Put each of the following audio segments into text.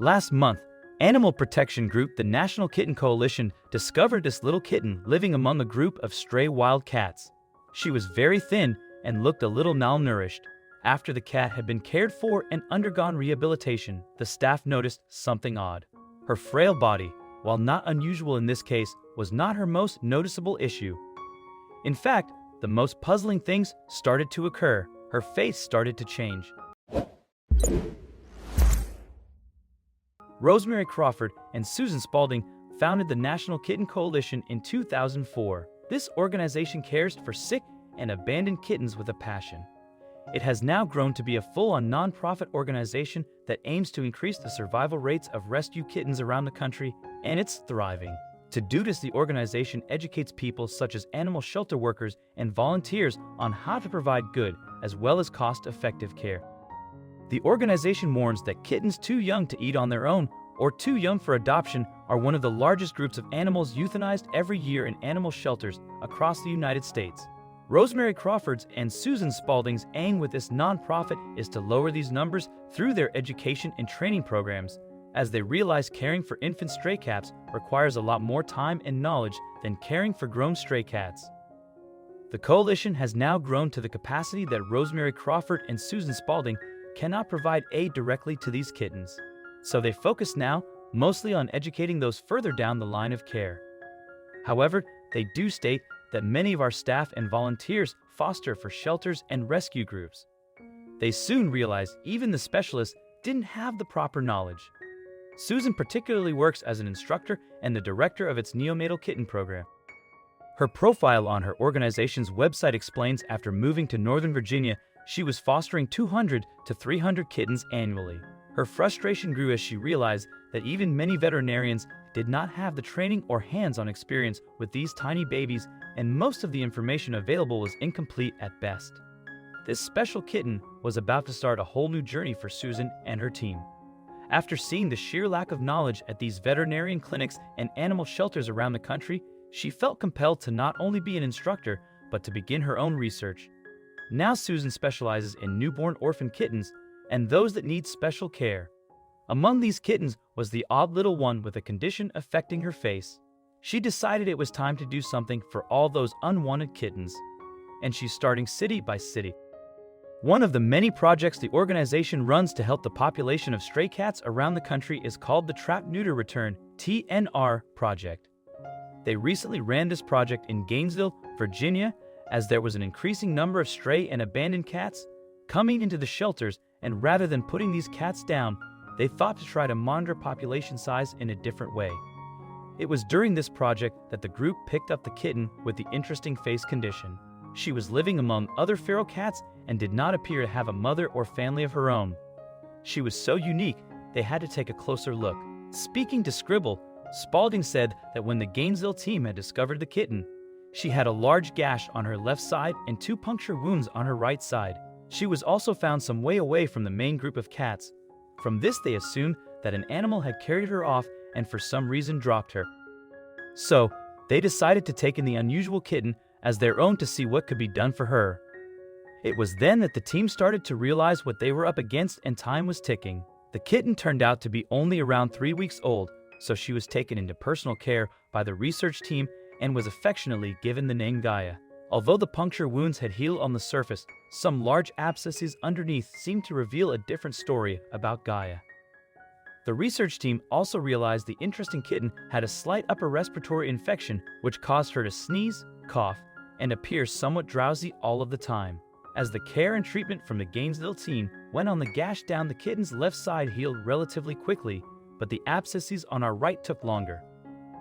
Last month, animal protection group the National Kitten Coalition discovered this little kitten living among a group of stray wild cats. She was very thin and looked a little malnourished. After the cat had been cared for and undergone rehabilitation, the staff noticed something odd. Her frail body, while not unusual in this case, was not her most noticeable issue. In fact, the most puzzling things started to occur. Her face started to change. Rosemary Crawford and Susan Spalding founded the National Kitten Coalition in 2004. This organization cares for sick and abandoned kittens with a passion. It has now grown to be a full-on nonprofit organization that aims to increase the survival rates of rescue kittens around the country, and it's thriving. To do this, the organization educates people such as animal shelter workers and volunteers on how to provide good as well as cost-effective care. The organization warns that kittens too young to eat on their own or too young for adoption are one of the largest groups of animals euthanized every year in animal shelters across the United States. Rosemary Crawford's and Susan Spalding's aim with this nonprofit is to lower these numbers through their education and training programs, as they realize caring for infant stray cats requires a lot more time and knowledge than caring for grown stray cats. The coalition has now grown to the capacity that Rosemary Crawford and Susan Spalding cannot provide aid directly to these kittens, so they focus now mostly on educating those further down the line of care. However, they do state that many of our staff and volunteers foster for shelters and rescue groups. They soon realized even the specialists didn't have the proper knowledge. Susan particularly works as an instructor and the director of its neonatal kitten program. Her profile on her organization's website explains after moving to Northern Virginia, she was fostering 200 to 300 kittens annually. Her frustration grew as she realized that even many veterinarians did not have the training or hands-on experience with these tiny babies, and most of the information available was incomplete at best. This special kitten was about to start a whole new journey for Susan and her team. After seeing the sheer lack of knowledge at these veterinarian clinics and animal shelters around the country, she felt compelled to not only be an instructor, but to begin her own research. Now Susan specializes in newborn orphan kittens and those that need special care. Among these kittens was the odd little one with a condition affecting her face. She decided it was time to do something for all those unwanted kittens, and she's starting city by city. One of the many projects the organization runs to help the population of stray cats around the country is called the Trap Neuter Return (TNR) project. They recently ran this project in Gainesville, Virginia, as there was an increasing number of stray and abandoned cats coming into the shelters, and rather than putting these cats down, they thought to try to monitor population size in a different way. It was during this project that the group picked up the kitten with the interesting face condition. She was living among other feral cats and did not appear to have a mother or family of her own. She was so unique, they had to take a closer look. Speaking to Scribble, Spalding said that when the Gainesville team had discovered the kitten, she had a large gash on her left side and 2 puncture wounds on her right side. She was also found some way away from the main group of cats. From this, they assumed that an animal had carried her off and for some reason dropped her. So, they decided to take in the unusual kitten as their own to see what could be done for her. It was then that the team started to realize what they were up against and time was ticking. The kitten turned out to be only around 3 weeks old, so she was taken into personal care by the research team and was affectionately given the name Gaia. Although the puncture wounds had healed on the surface, some large abscesses underneath seemed to reveal a different story about Gaia. The research team also realized the interesting kitten had a slight upper respiratory infection which caused her to sneeze, cough, and appear somewhat drowsy all of the time. As the care and treatment from the Gainesville team went on, the gash down the kitten's left side healed relatively quickly, but the abscesses on our right took longer,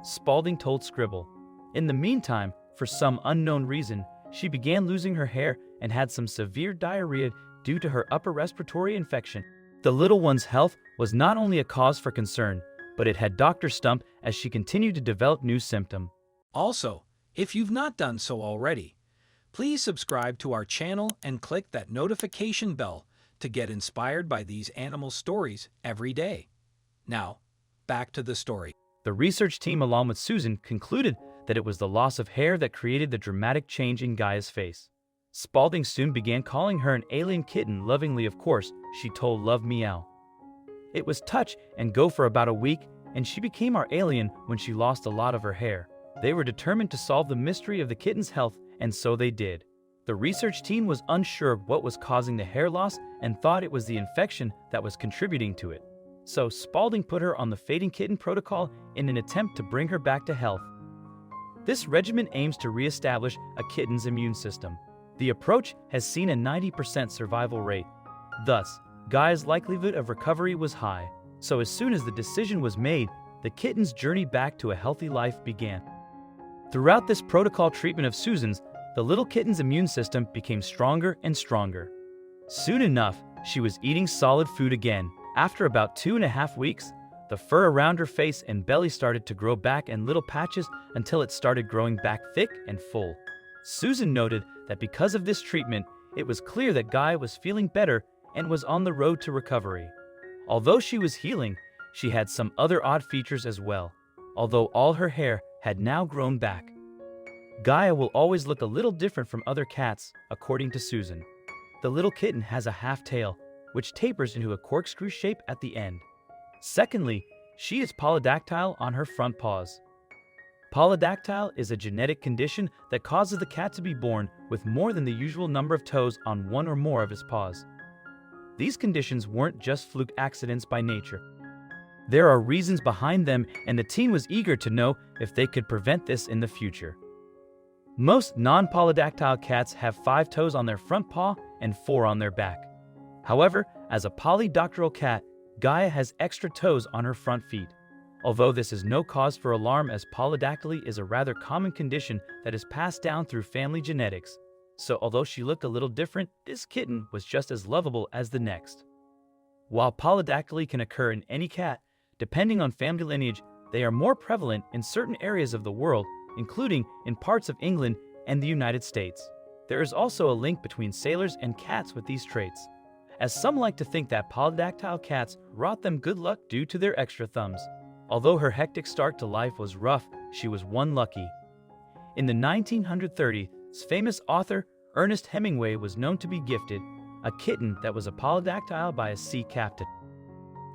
Spalding told Scribble. In the meantime, for some unknown reason, she began losing her hair and had some severe diarrhea due to her upper respiratory infection. The little one's health was not only a cause for concern, but it had Dr. stumped as she continued to develop new symptoms. Also, if you've not done so already, please subscribe to our channel and click that notification bell to get inspired by these animal stories every day. Now, back to the story. The research team, along with Susan, concluded that it was the loss of hair that created the dramatic change in Gaia's face. Spalding soon began calling her an alien kitten, lovingly of course. She told Love Meow. It was touch and go for about a week, and she became our alien when she lost a lot of her hair. They were determined to solve the mystery of the kitten's health, and so they did. The research team was unsure of what was causing the hair loss and thought it was the infection that was contributing to it. So Spalding put her on the fading kitten protocol in an attempt to bring her back to health. This regimen aims to re-establish a kitten's immune system. The approach has seen a 90% survival rate. Thus, Gaia's likelihood of recovery was high. So as soon as the decision was made, the kitten's journey back to a healthy life began. Throughout this protocol treatment of Susan's, the little kitten's immune system became stronger and stronger. Soon enough, she was eating solid food again. After about 2.5 weeks, the fur around her face and belly started to grow back in little patches until it started growing back thick and full. Susan noted that because of this treatment, it was clear that Gaia was feeling better and was on the road to recovery. Although she was healing, she had some other odd features as well, although all her hair had now grown back. Gaia will always look a little different from other cats, according to Susan. The little kitten has a half tail, which tapers into a corkscrew shape at the end. Secondly, she is polydactyl on her front paws. Polydactyl is a genetic condition that causes the cat to be born with more than the usual number of toes on one or more of his paws. These conditions weren't just fluke accidents by nature. There are reasons behind them, and the team was eager to know if they could prevent this in the future. Most non-polydactyl cats have 5 toes on their front paw and 4 on their back. However, as a polydactyl cat, Gaia has extra toes on her front feet. Although this is no cause for alarm, as polydactyly is a rather common condition that is passed down through family genetics. So although she looked a little different, this kitten was just as lovable as the next. While polydactyly can occur in any cat, depending on family lineage, they are more prevalent in certain areas of the world, including in parts of England and the United States. There is also a link between sailors and cats with these traits, as some like to think that polydactyl cats brought them good luck due to their extra thumbs. Although her hectic start to life was rough, she was one lucky. In the 1930s, famous author Ernest Hemingway was known to be gifted a kitten that was a polydactyl by a sea captain.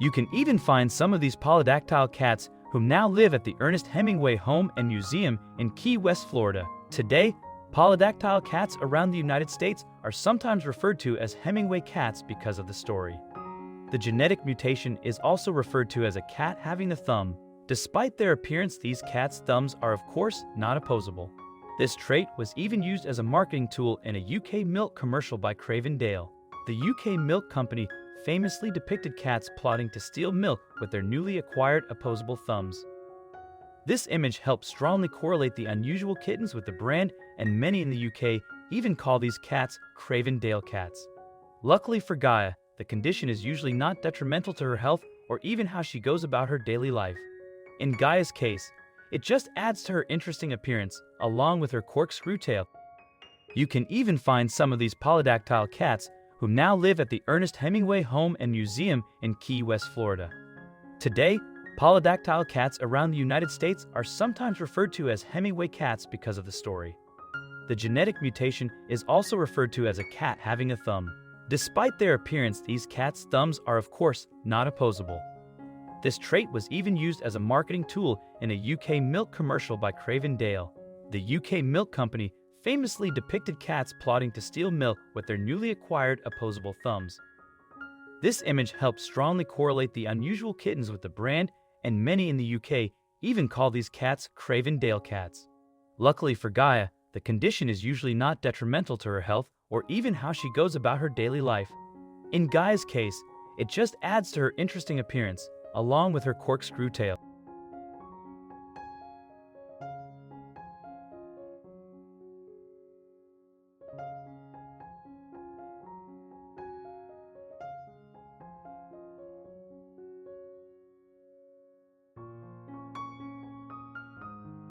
You can even find some of these polydactyl cats who now live at the Ernest Hemingway Home and Museum in Key West, Florida. Today, polydactyl cats around the United States are sometimes referred to as Hemingway cats because of the story. The genetic mutation is also referred to as a cat having a thumb. Despite their appearance, these cats' thumbs are of course not opposable. This trait was even used as a marketing tool in a UK milk commercial by Dale. The UK milk company famously depicted cats plotting to steal milk with their newly acquired opposable thumbs. This image helps strongly correlate the unusual kittens with the brand, and many in the UK even call these cats Dale cats. Luckily for Gaia, the condition is usually not detrimental to her health or even how she goes about her daily life. In Gaia's case, it just adds to her interesting appearance, along with her corkscrew tail. You can even find some of these polydactyl cats who now live at the Ernest Hemingway Home and Museum in Key West, Florida. Today, polydactyl cats around the United States are sometimes referred to as Hemingway cats because of the story. The genetic mutation is also referred to as a cat having a thumb. Despite their appearance, these cats' thumbs are of course not opposable. This trait was even used as a marketing tool in a UK milk commercial by Dale. The UK milk company famously depicted cats plotting to steal milk with their newly acquired opposable thumbs. This image helps strongly correlate the unusual kittens with the brand, and many in the UK even call these cats Dale cats. Luckily for Gaia, the condition is usually not detrimental to her health or even how she goes about her daily life. In Gaia's case, it just adds to her interesting appearance, along with her corkscrew tail.